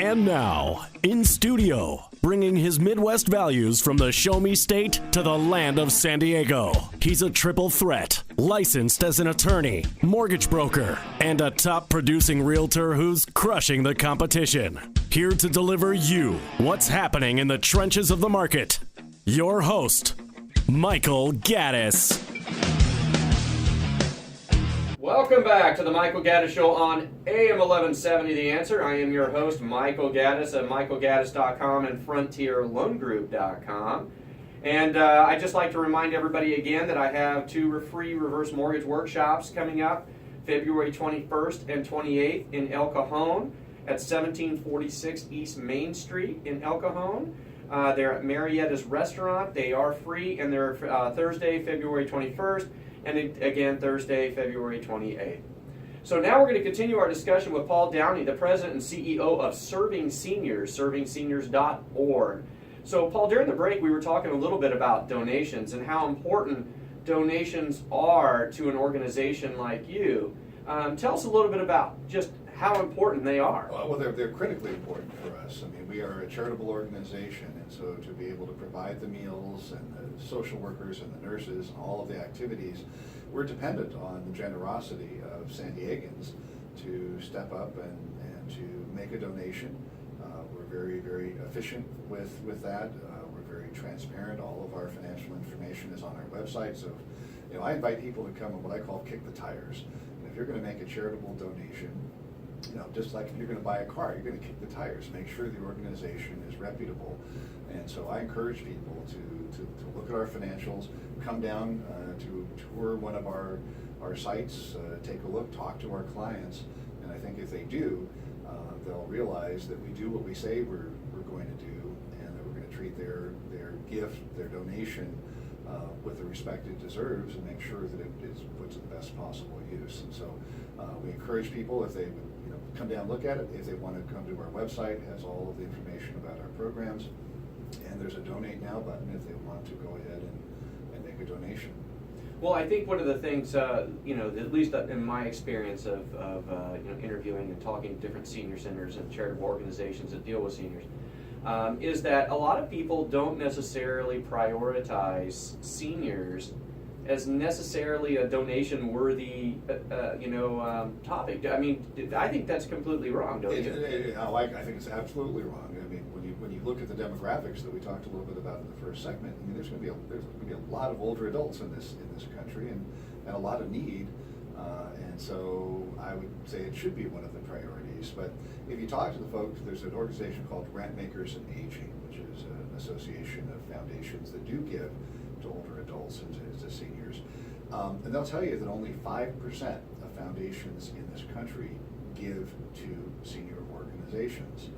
And now, in studio, bringing his Midwest values from the Show Me State to the land of San Diego. He's a triple threat, licensed as an attorney, mortgage broker, and a top producing realtor who's crushing the competition. Here to deliver you what's happening in the trenches of the market. Your host, Michael Gaddis. Welcome back to the Michael Gaddis Show on AM 1170 The Answer. I am your host, Michael Gaddis at michaelgaddis.com and frontierloangroup.com. And I'd just like to remind everybody again that I have two free reverse mortgage workshops coming up February 21st and 28th in El Cajon at 1746 East Main Street in El Cajon. They're at Marietta's Restaurant. They are free, and they're Thursday, February 21st. And again, Thursday, February 28th. So now we're going to continue our discussion with Paul Downey, the president and CEO of Serving Seniors, servingseniors.org. So Paul, during the break, we were talking a little bit about donations and how important donations are to an organization like you. Tell us a little bit about just how important they are. Well, they're critically important for us. I mean, we are a charitable organization, and so to be able to provide the meals and the social workers and the nurses and all of the activities, we're dependent on the generosity of San Diegans to step up and to make a donation. We're very, very efficient with that. We're very transparent. All of our financial information is on our website. So, I invite people to come and what I call kick the tires. And if you're going to make a charitable donation, just like if you're going to buy a car, you're going to kick the tires. Make sure the organization is reputable. And so I encourage people to look at our financials, come down to tour one of our sites, take a look, talk to our clients. And I think if they do, they'll realize that we do what we say we're going to do, and that we're going to treat their gift, their donation, with the respect it deserves, and make sure that it is put to the best possible use. And so we encourage people, if they would come down and look at it, if they want to come to our website, it has all of the information about our programs, and there's a donate now button if they want to go ahead and make a donation. Well, I think one of the things, at least in my experience of interviewing and talking to different senior centers and charitable organizations that deal with seniors, is that a lot of people don't necessarily prioritize seniors as necessarily a donation-worthy, topic. I mean, I think that's completely wrong, don't you? I think it's absolutely wrong. I mean, when you look at the demographics that we talked a little bit about in the first segment, I mean, there's going to be a lot of older adults in this country, and a lot of need, and so I would say it should be one of the priorities. But if you talk to the folks, there's an organization called Rent Makers and Aging, which is an association of foundations that do give to older adults and to seniors. And they'll tell you that only 5% of foundations in this country give to senior organizations.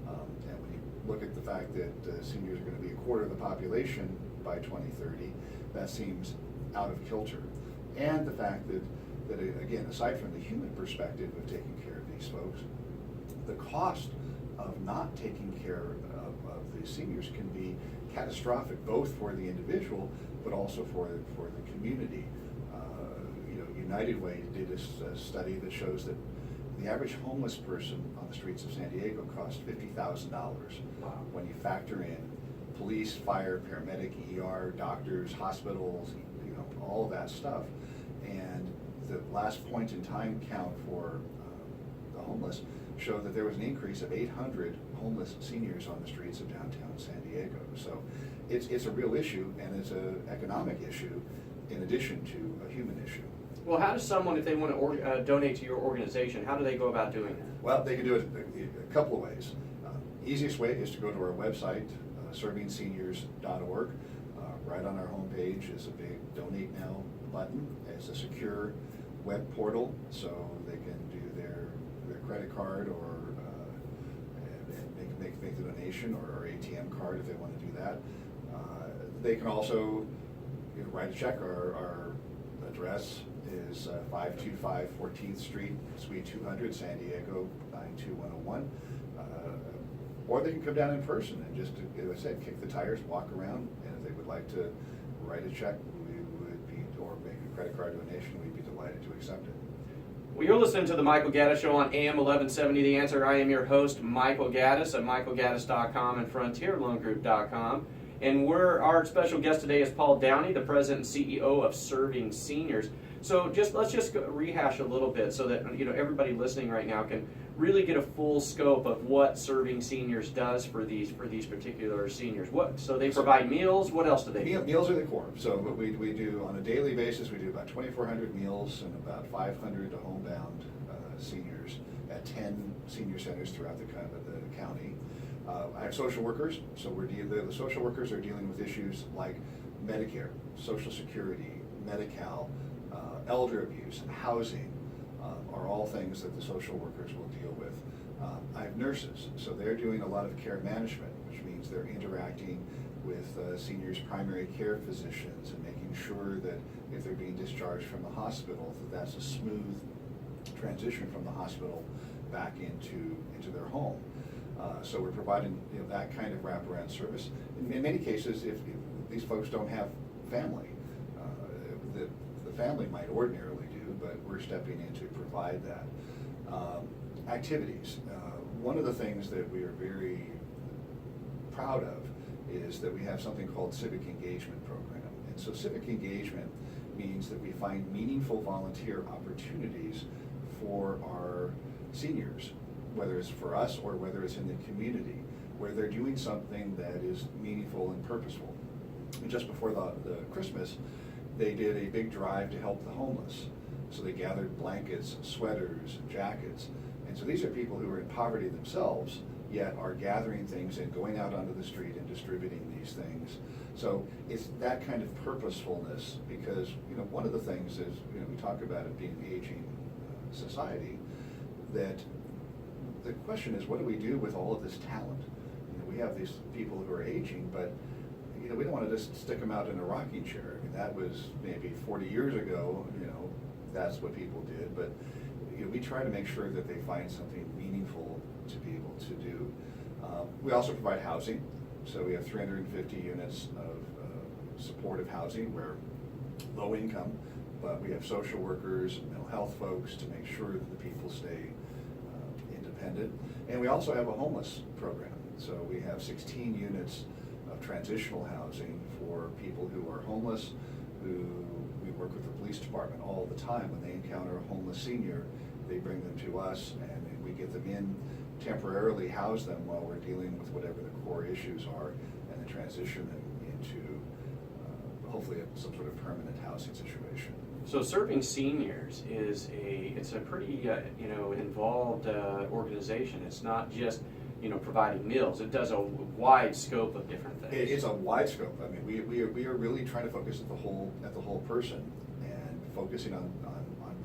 And when you look at the fact that seniors are going to be a quarter of the population by 2030, that seems out of kilter. And the fact that again, aside from the human perspective of taking care of these folks, the cost of not taking care of the seniors can be catastrophic, both for the individual but also for the community. United Way did a study that shows that the average homeless person on the streets of San Diego costs $50,000. Wow. When you factor in police, fire, paramedic, ER, doctors, hospitals, all of that stuff. And the last point in time count for the homeless showed that there was an increase of 800 homeless seniors on the streets of downtown San Diego. So it's a real issue, and it's an economic issue in addition to a human issue. Well, how does someone, if they want to donate to your organization, how do they go about doing that? Well, they can do it a couple of ways. Easiest way is to go to our website, servingseniors.org. Right on our homepage is a big Donate Now button. It's a secure web portal, so they can do their credit card or make the donation, or ATM card if they want to do that. They can also write a check. Our address is 525 14th Street, Suite 200, San Diego, 92101. Or they can come down in person and just, as I said, kick the tires, walk around, and if they would like to write a check, we would be, or make a credit card donation, we'd be delighted to accept it. Well, you're listening to the Michael Gaddis Show on AM 1170 The Answer. I am your host, Michael Gaddis at michaelgaddis.com and frontierloangroup.com. And our special guest today is Paul Downey, the president and CEO of Serving Seniors. So let's just rehash a little bit so that everybody listening right now can really get a full scope of what Serving Seniors does for these particular seniors. So they provide meals. What else do they do? Meals are the core. So what we do on a daily basis, we do about 2,400 meals and about 500 homebound seniors at 10 senior centers throughout the county. I have social workers, so the social workers are dealing with issues like Medicare, Social Security, Medi-Cal, elder abuse, housing, are all things that the social workers will deal with. I have nurses, so they're doing a lot of care management, which means they're interacting with seniors' primary care physicians and making sure that if they're being discharged from the hospital, that's a smooth transition from the hospital back into their home. So we're providing that kind of wraparound service. In many cases, if these folks don't have family, the family might ordinarily do, but we're stepping in to provide that. Activities. One of the things that we are very proud of is that we have something called Civic Engagement Program. And so civic engagement means that we find meaningful volunteer opportunities for our seniors, whether it's for us or whether it's in the community, where they're doing something that is meaningful and purposeful. And just before the Christmas, they did a big drive to help the homeless. So they gathered blankets, sweaters, jackets. And so these are people who are in poverty themselves, yet are gathering things and going out onto the street and distributing these things. So it's that kind of purposefulness, because one of the things is, we talk about it being an aging society, that the question is, what do we do with all of this talent? We have these people who are aging, but we don't want to just stick them out in a rocking chair. I mean, that was maybe 40 years ago, that's what people did, but we try to make sure that they find something meaningful to be able to do. We also provide housing, so we have 350 units of supportive housing, where low income, but we have social workers, mental health folks to make sure that the people stay independent. And we also have a homeless program, so we have 16 units of transitional housing for people who are homeless, who we work with the police department all the time. When they encounter a homeless senior, they bring them to us, and we get them in, temporarily house them while we're dealing with whatever the core issues are, and then transition them into hopefully some sort of permanent housing situation. So Serving Seniors it's a pretty involved organization. It's not just providing meals. It does a wide scope of different things. It's a wide scope. I mean, we are really trying to focus at the whole person, and focusing on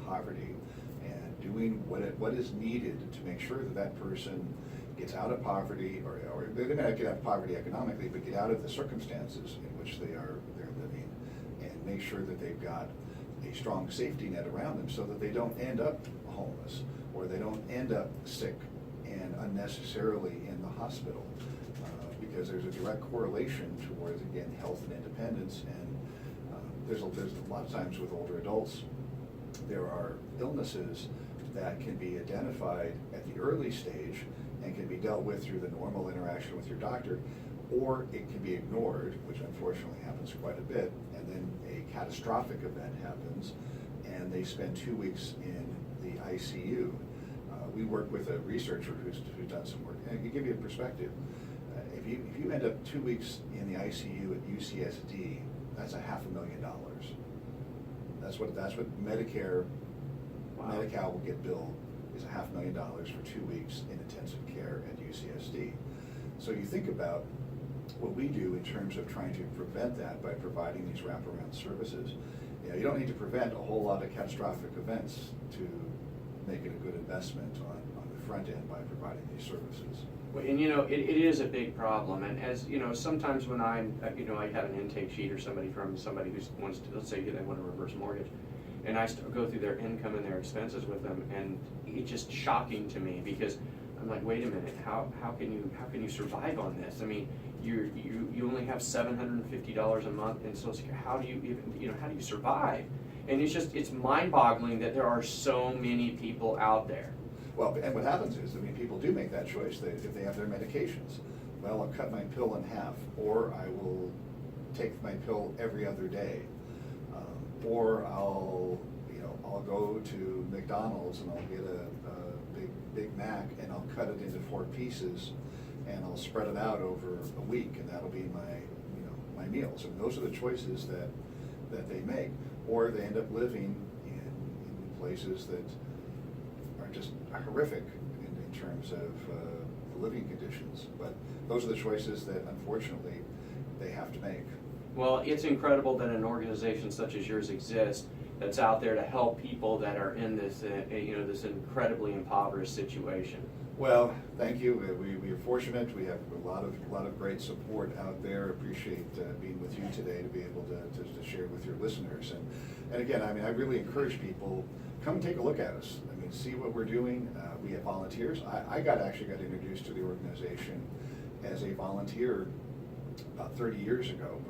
poverty, and doing what is needed to make sure that person gets out of poverty, or they may not get out of poverty economically, but get out of the circumstances in which they're living, and make sure that they've got a strong safety net around them so that they don't end up homeless, or they don't end up sick and unnecessarily in the hospital, because there's a direct correlation towards, again, health and independence. And there's a lot of times with older adults, there are illnesses that can be identified at the early stage and can be dealt with through the normal interaction with your doctor, or it can be ignored, which unfortunately happens quite a bit, and then a catastrophic event happens, and they spend 2 weeks in the ICU. We work with a researcher who's done some work, and to give you a perspective, if you end up 2 weeks in the ICU at UCSD, that's $500,000. That's what Medicare, Wow. Medi-Cal will get billed, is $500,000 for 2 weeks in intensive care at UCSD. So you think about what we do in terms of trying to prevent that by providing these wraparound services. You don't need to prevent a whole lot of catastrophic events to make it a good investment on the front end by providing these services. Well, and it is a big problem, and as sometimes when I have an intake sheet or somebody who wants to, let's say they want to reverse mortgage, and I go through their income and their expenses with them, and it's just shocking to me, because I'm like, wait a minute, how can you survive on this? I mean, you only have $750 a month in Social Security. How do you survive? And it's mind-boggling that there are so many people out there. Well, and what happens is, I mean, people do make that choice. If they have their medications, well, I'll cut my pill in half, or I will take my pill every other day, or I'll go to McDonald's and I'll get a Big Mac and I'll cut it into 4 pieces and I'll spread it out over a week, and that'll be my meals. And those are the choices that they make, or they end up living in places that are just horrific in terms of the living conditions. But those are the choices that unfortunately they have to make. Well, it's incredible that an organization such as yours exists, that's out there to help people that are in this this incredibly impoverished situation. Well, thank you. We are fortunate. We have a lot of great support out there. Appreciate being with you today to be able to share with your listeners. And again, I mean, I really encourage people, come and take a look at us. I mean, see what we're doing. We have volunteers. I actually got introduced to the organization as a volunteer about 30 years ago,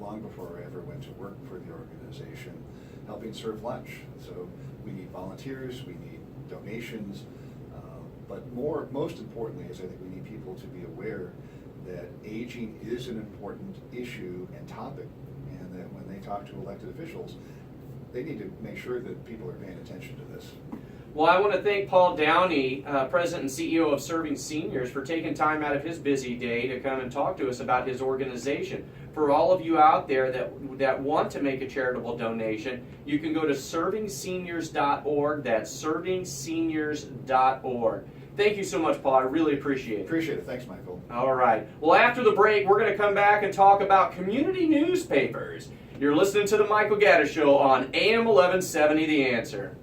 long before I ever went to work for the organization, helping serve lunch. So we need volunteers, we need donations, but most importantly is I think we need people to be aware that aging is an important issue and topic, and that when they talk to elected officials, they need to make sure that people are paying attention to this. Well, I want to thank Paul Downey, President and CEO of Serving Seniors, for taking time out of his busy day to come and talk to us about his organization. For all of you out there that want to make a charitable donation, you can go to servingseniors.org. That's servingseniors.org. Thank you so much, Paul. I really appreciate it. Appreciate it. Thanks, Michael. All right. Well, after the break, we're going to come back and talk about community newspapers. You're listening to The Michael Gaddis Show on AM 1170, The Answer.